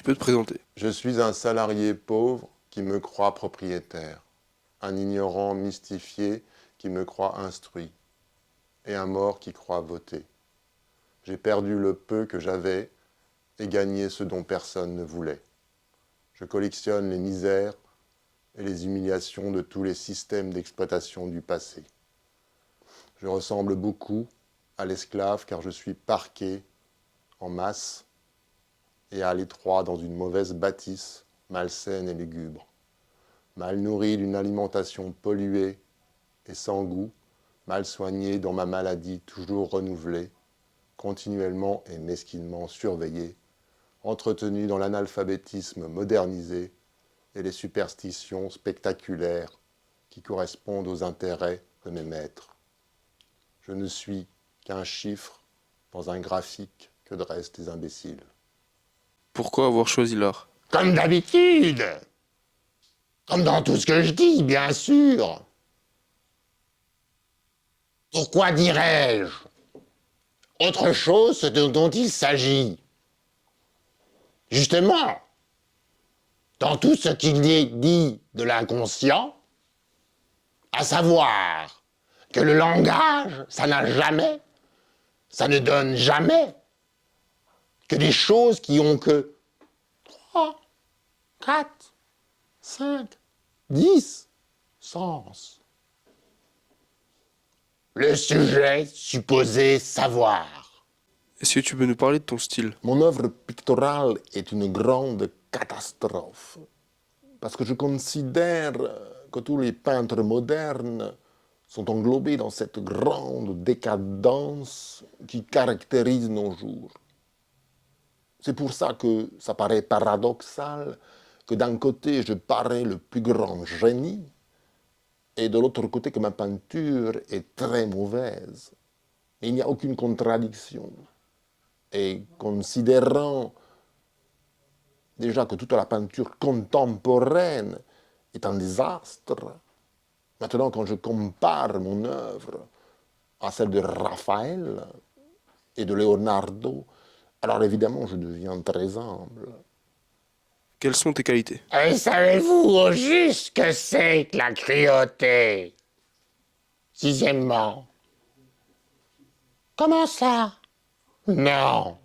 peux te présenter? Je suis un salarié pauvre qui me croit propriétaire, un ignorant mystifié qui me croit instruit, et un mort qui croit voter. J'ai perdu le peu que j'avais et gagné ce dont personne ne voulait. Je collectionne les misères et les humiliations de tous les systèmes d'exploitation du passé. Je ressemble beaucoup à l'esclave car je suis parqué en masse et à l'étroit dans une mauvaise bâtisse, malsaine et lugubre. Mal nourri d'une alimentation polluée et sans goût, mal soigné dans ma maladie toujours renouvelée, continuellement et mesquinement surveillé, entretenu dans l'analphabétisme modernisé et les superstitions spectaculaires qui correspondent aux intérêts de mes maîtres. Je ne suis qu'un chiffre dans un graphique que dressent les imbéciles. Pourquoi avoir choisi l'art? Comme d'habitude. Comme dans tout ce que je dis, bien sûr. Pourquoi dirais-je autre chose dont il s'agit? Justement, dans tout ce qu'il est dit de l'inconscient, à savoir que le langage, ça ne donne jamais que des choses qui ont que 3, 4, 5, 10 sens. Le sujet supposé savoir. Est-ce que tu peux nous parler de ton style? Mon œuvre picturale est une grande catastrophe, parce que je considère que tous les peintres modernes sont englobés dans cette grande décadence qui caractérise nos jours. C'est pour ça que ça paraît paradoxal que d'un côté je parais le plus grand génie, et de l'autre côté que ma peinture est très mauvaise. Mais il n'y a aucune contradiction. Et considérant déjà que toute la peinture contemporaine est un désastre, maintenant quand je compare mon œuvre à celle de Raphaël et de Leonardo, alors évidemment je deviens très humble. Quelles sont tes qualités? Et savez-vous au juste ce que c'est que la cruauté? Sixièmement. Comment ça? Non.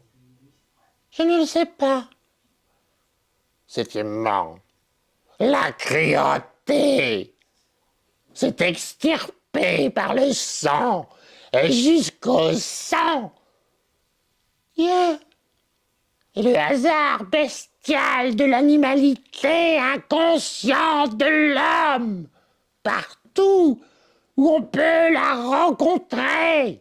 Je ne le sais pas. Septièmement. La cruauté, c'est extirpé par le sang et jusqu'au sang. Dieu. Et le hasard bestial de l'animalité inconsciente de l'homme, partout où on peut la rencontrer.